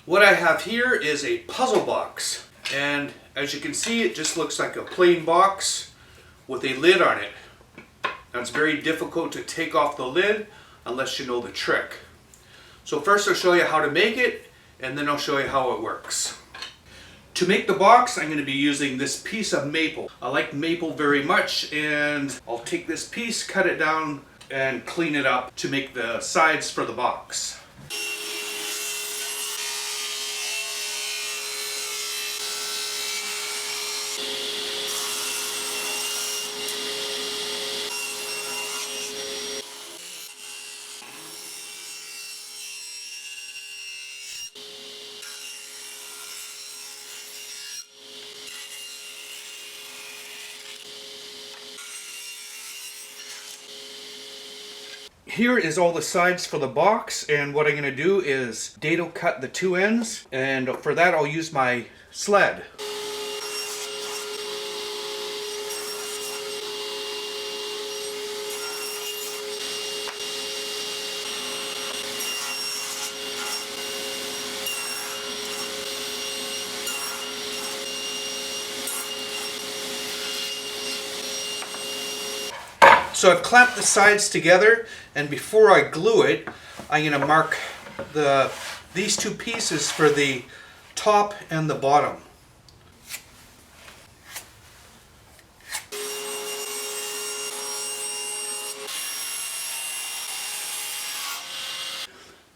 What I have here is a puzzle box, and as you can see, it just looks like a plain box with a lid on it. Now it's very difficult to take off the lid unless you know the trick. So first I'll show you how to make it, and then I'll show you how it works. To make the box, I'm going to be using this piece of maple. I like maple very much, and I'll take this piece, cut it down, and clean it up to make the sides for the box. Here is all the sides for the box, and what I'm going to do is dado cut the two ends, and for that I'll use my sled. So I've clamped the sides together, and before I glue it, I'm going to mark these two pieces for the top and the bottom.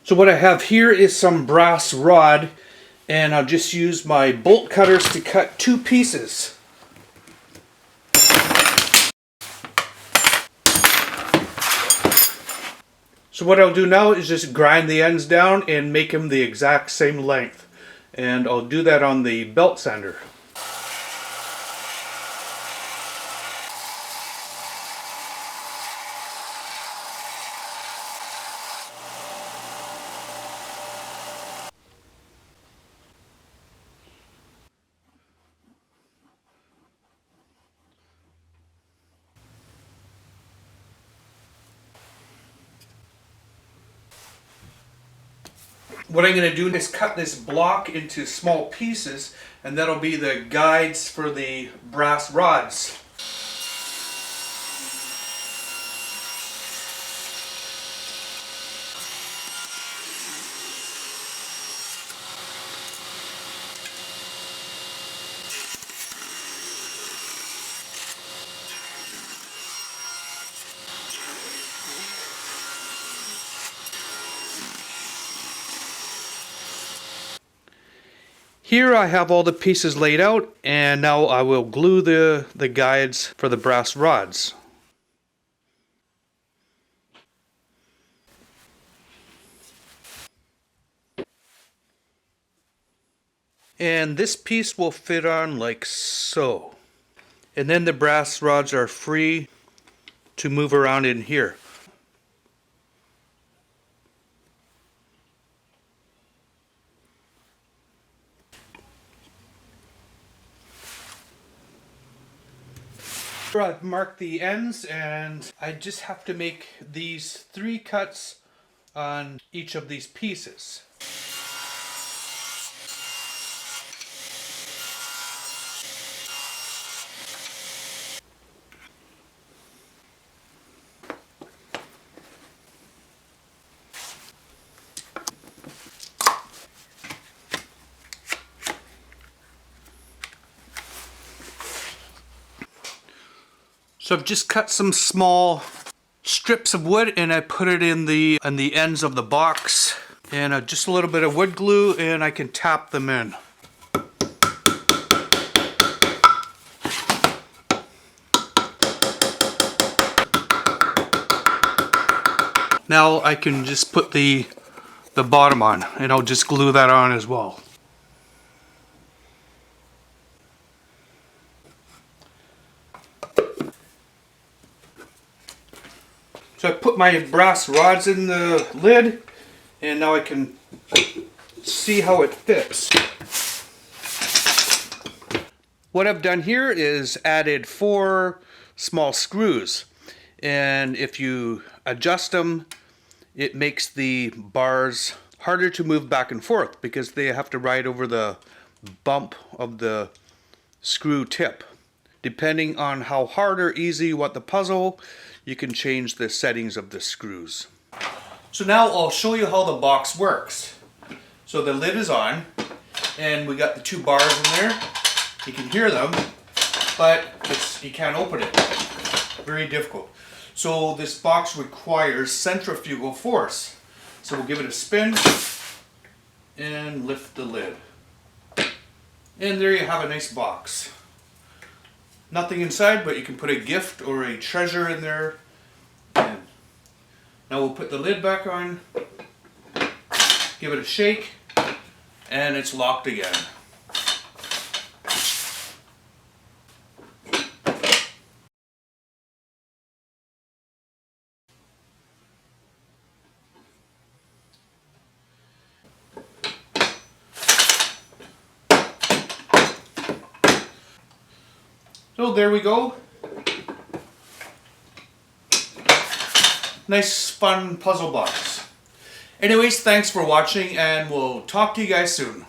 So what I have here is some brass rod, and I'll just use my bolt cutters to cut two pieces. So what I'll do now is just grind the ends down and make them the exact same length. And I'll do that on the belt sander. What I'm going to do is cut this block into small pieces, and that'll be the guides for the brass rods. Here I have all the pieces laid out, and now I will glue the guides for the brass rods. And this piece will fit on like so. And then the brass rods are free to move around in here. I've marked the ends, and I just have to make these 3 cuts on each of these pieces. So I've just cut some small strips of wood, and I put it on the ends of the box, and just a little bit of wood glue, and I can tap them in. Now I can just put the bottom on, and I'll just glue that on as well. So I put my brass rods in the lid, and now I can see how it fits. What I've done here is added 4 small screws, and if you adjust them, it makes the bars harder to move back and forth because they have to ride over the bump of the screw tip. Depending on how hard or easy you want the puzzle, you can change the settings of the screws. So now I'll show you how the box works. So the lid is on, and we got the two bars in there. You can hear them, but you can't open it. Very difficult. So this box requires centrifugal force. So we'll give it a spin and lift the lid. And there you have a nice box. Nothing inside, but you can put a gift or a treasure in there. And now we'll put the lid back on, give it a shake, and it's locked again. So there we go. Nice fun puzzle box. Anyways, thanks for watching, and we'll talk to you guys soon.